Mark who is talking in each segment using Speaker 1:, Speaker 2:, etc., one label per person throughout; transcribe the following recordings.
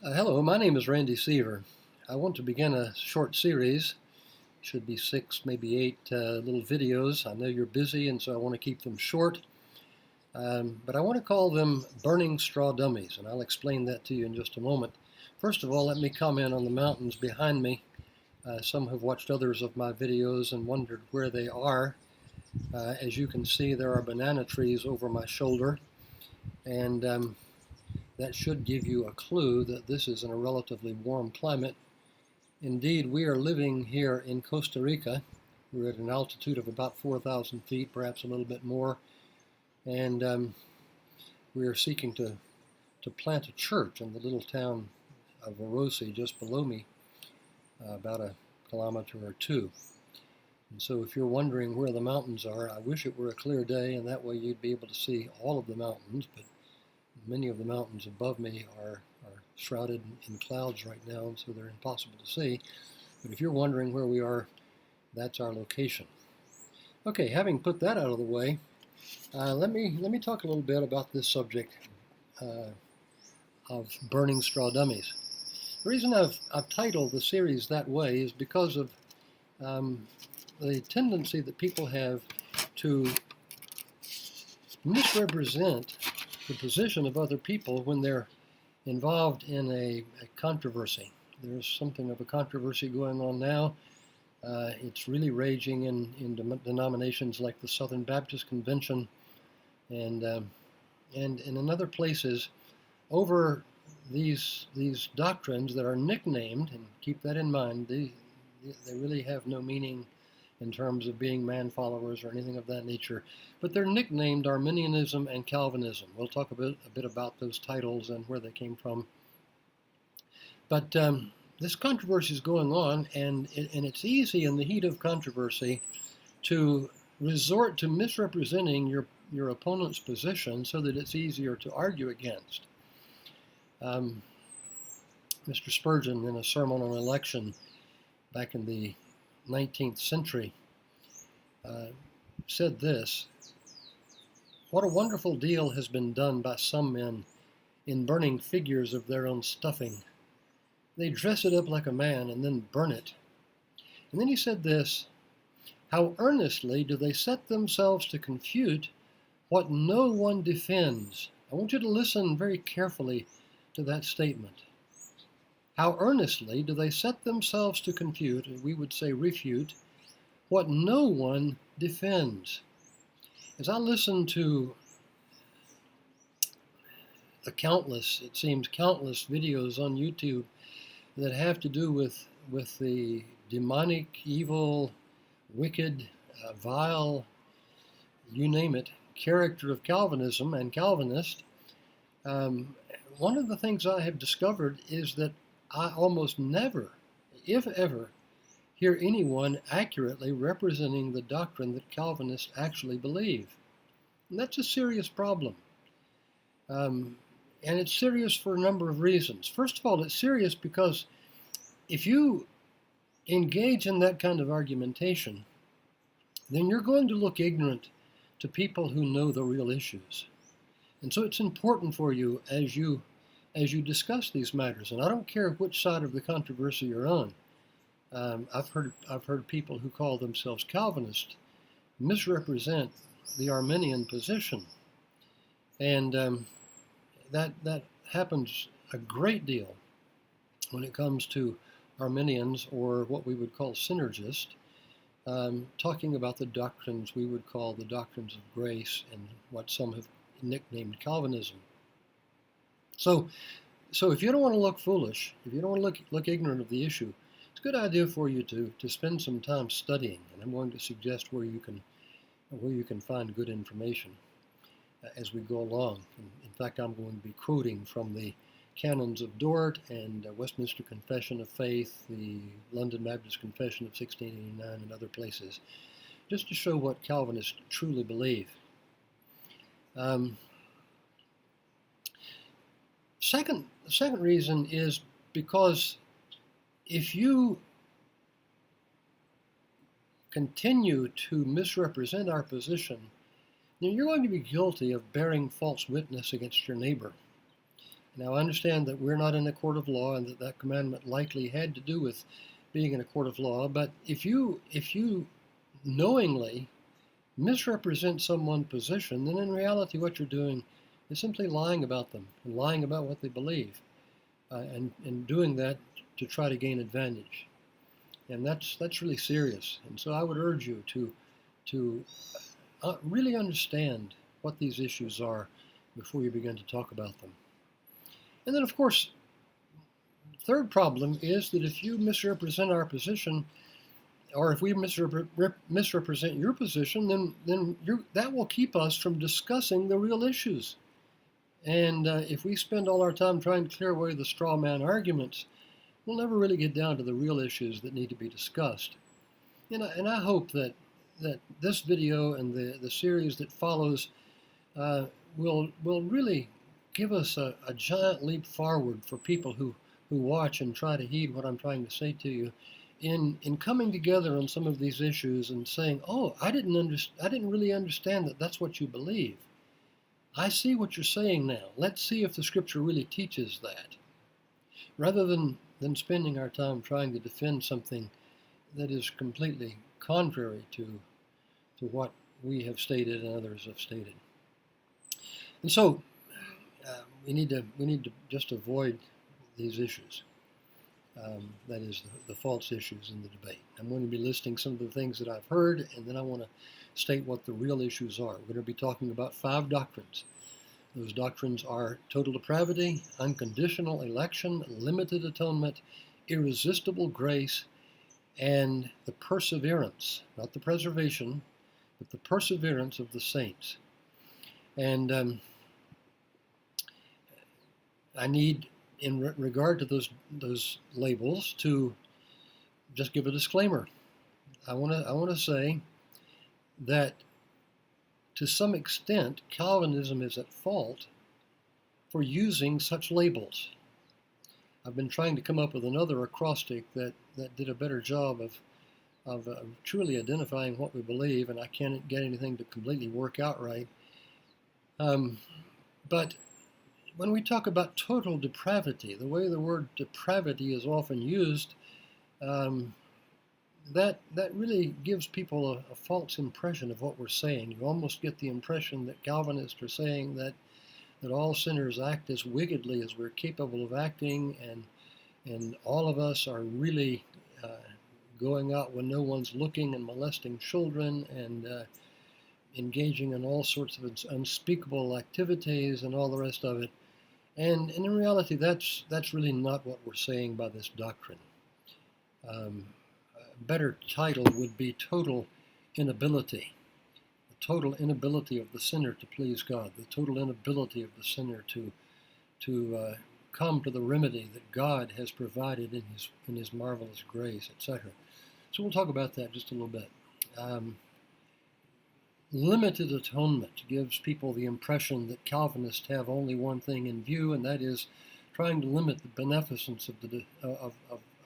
Speaker 1: Hello, my name is Randy Seaver. I want to begin a short series. Should be 6, maybe 8 little videos. I know you're busy, and so I want to keep them short. But I want to call them Burning Straw Dummies, and I'll explain that to you in just a moment. First of all, let me comment on the mountains behind me. Some have watched others of my videos and wondered where they are. As you can see, there are banana trees over my shoulder, and that should give you a clue that this is in a relatively warm climate. Indeed, we are living here in Costa Rica. We're at an altitude of about 4,000 feet, perhaps a little bit more, and we are seeking to plant a church in the little town of Orosi just below me, about a kilometer or two. And so if you're wondering where the mountains are, I wish it were a clear day, and that way you'd be able to see all of the mountains, but many of the mountains above me are shrouded in clouds right now, and so they're impossible to see. But if you're wondering where we are, that's our location. Okay, having put that out of the way, let me talk a little bit about this subject of burning straw dummies. The reason I've titled the series that way is because of the tendency that people have to misrepresent the position of other people when they're involved in a controversy. There's something of a controversy going on now. It's really raging in denominations like the Southern Baptist Convention and in other places over these doctrines that are nicknamed, and keep that in mind, they really have no meaning in terms of being man followers or anything of that nature, but they're nicknamed Arminianism and Calvinism. We'll talk a bit about those titles and where they came from. But this controversy is going on, and it's easy in the heat of controversy to resort to misrepresenting your opponent's position so that it's easier to argue against. Mr. Spurgeon, in a sermon on election back in the 19th century, said this: "What a wonderful deal has been done by some men in burning figures of their own stuffing. They dress it up like a man and then burn it." And then he said this: "How earnestly do they set themselves to confute what no one defends." I want you to listen very carefully to that statement. How earnestly do they set themselves to confute, and we would say refute, what no one defends. As I listen to the it seems countless videos on YouTube that have to do with the demonic, evil, wicked, vile, you name it, character of Calvinism and Calvinist, one of the things I have discovered is that I almost never, if ever, hear anyone accurately representing the doctrine that Calvinists actually believe. And that's a serious problem. And it's serious for a number of reasons. First of all, it's serious because if you engage in that kind of argumentation, then you're going to look ignorant to people who know the real issues. And so it's important for you as you discuss these matters, and I don't care which side of the controversy you're on. I've heard people who call themselves Calvinists misrepresent the Arminian position, and that happens a great deal when it comes to Arminians, or what we would call synergists, talking about the doctrines we would call the doctrines of grace and what some have nicknamed Calvinism. So if you don't want to look foolish, if you don't want to look ignorant of the issue, it's a good idea for you to spend some time studying, and I'm going to suggest where you can find good information as we go along. In fact, I'm going to be quoting from the Canons of Dort and Westminster Confession of Faith, the London Baptist Confession of 1689, and other places, just to show what Calvinists truly believe. The second reason is because if you continue to misrepresent our position, then you're going to be guilty of bearing false witness against your neighbor. Now, I understand that we're not in a court of law and that that commandment likely had to do with being in a court of law, but if you knowingly misrepresent someone's position, then in reality what you're doing is simply lying about them and lying about what they believe, and doing that to try to gain advantage. And that's really serious. And so I would urge you to really understand what these issues are before you begin to talk about them. And then, of course, third problem is that if you misrepresent our position, or if we misrepresent your position, then that will keep us from discussing the real issues. And if we spend all our time trying to clear away the straw man arguments, we'll never really get down to the real issues that need to be discussed. And I hope that this video and the series that follows will really give us a giant leap forward for people who watch and try to heed what I'm trying to say to you in coming together on some of these issues and saying, oh, I didn't really understand that that's what you believe. I see what you're saying now. Let's see if the scripture really teaches that. Rather than spending our time trying to defend something that is completely contrary to what we have stated and others have stated. And so we need to just avoid these issues. That is the false issues in the debate. I'm going to be listing some of the things that I've heard, and then I want to state what the real issues are. We're going to be talking about 5 doctrines. Those doctrines are total depravity, unconditional election, limited atonement, irresistible grace, and the perseverance, not the preservation, but the perseverance of the saints. And I need, in regard to those labels, to just give a disclaimer. I want to say that to some extent Calvinism is at fault for using such labels. I've been trying to come up with another acrostic that did a better job of truly identifying what we believe, and I can't get anything to completely work out right. But when we talk about total depravity, the way the word depravity is often used, that really gives people a false impression of what we're saying. You almost get the impression that Calvinists are saying that all sinners act as wickedly as we're capable of acting, and all of us are really going out when no one's looking and molesting children and engaging in all sorts of unspeakable activities and all the rest of it. And in reality, that's really not what we're saying by this doctrine. A better title would be total inability. The total inability of the sinner to please God. The total inability of the sinner to come to the remedy that God has provided in His marvelous grace, etc. So we'll talk about that just a little bit. Limited atonement gives people the impression that Calvinists have only one thing in view, and that is trying to limit the beneficence of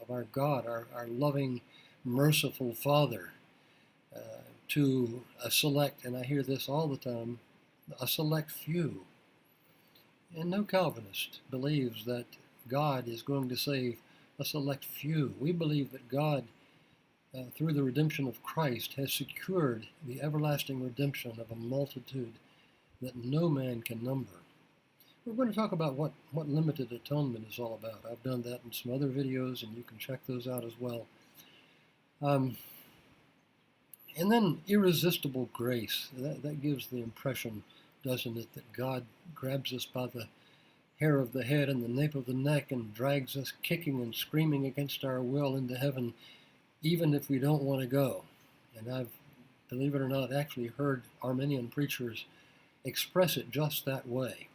Speaker 1: our God, our loving, merciful Father, to a select, and I hear this all the time, a select few. And no Calvinist believes that God is going to save a select few. We believe that God, through the redemption of Christ, has secured the everlasting redemption of a multitude that no man can number. We're going to talk about what limited atonement is all about. I've done that in some other videos, and you can check those out as well. And then irresistible grace. That gives the impression, doesn't it, that God grabs us by the hair of the head and the nape of the neck and drags us kicking and screaming against our will into heaven, even if we don't want to go. And I've, believe it or not, actually heard Arminian preachers express it just that way.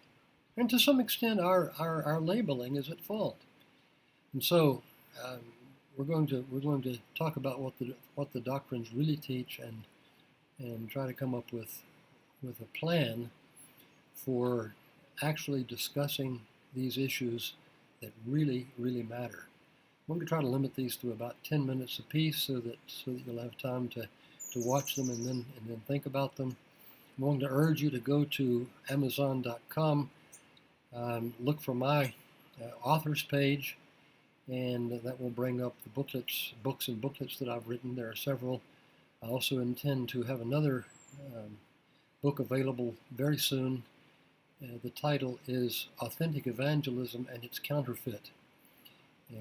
Speaker 1: And to some extent, our labeling is at fault. And so we're going to talk about what the doctrines really teach, and try to come up with a plan for actually discussing these issues that really matter. I'm going to try to limit these to about 10 minutes apiece so that you'll have time to watch them and then think about them. I'm going to urge you to go to Amazon.com look for my authors page, and that will bring up the books and booklets that I've written. There are several. I also intend to have another book available very soon. The title is Authentic Evangelism and Its Counterfeit.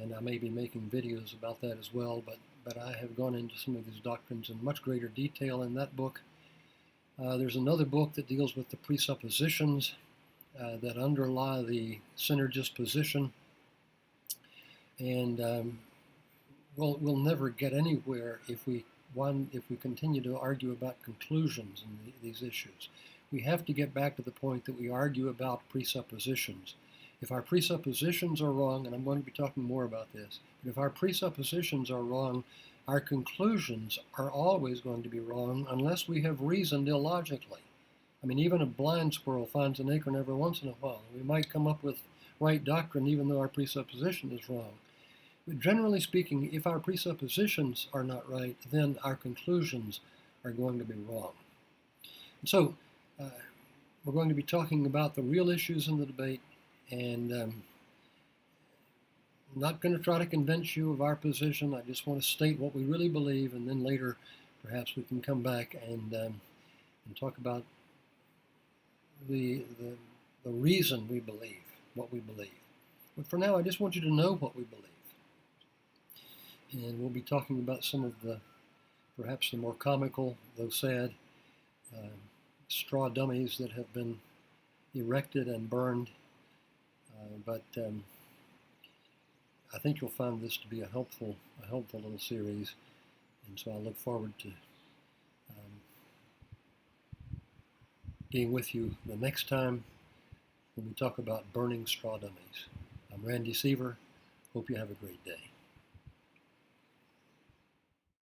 Speaker 1: And I may be making videos about that as well, but I have gone into some of these doctrines in much greater detail in that book. There's another book that deals with the presuppositions that underlie the synergist position. And we'll never get anywhere if we continue to argue about conclusions in these issues. We have to get back to the point that we argue about presuppositions. If our presuppositions are wrong, and I'm going to be talking more about this, but if our presuppositions are wrong, our conclusions are always going to be wrong unless we have reasoned illogically. I mean, even a blind squirrel finds an acorn every once in a while. We might come up with right doctrine even though our presupposition is wrong. But generally speaking, if our presuppositions are not right, then our conclusions are going to be wrong. And so we're going to be talking about the real issues in the debate, and I'm not going to try to convince you of our position. I just want to state what we really believe, and then later perhaps we can come back and talk about the reason we believe what we believe. But for now, I just want you to know what we believe. And we'll be talking about some of the, perhaps the more comical, though sad, straw dummies that have been erected and burned. But I think you'll find this to be a helpful little series. And so I look forward to being with you the next time when we talk about burning straw dummies. I'm Randy Seaver. Hope you have a great day.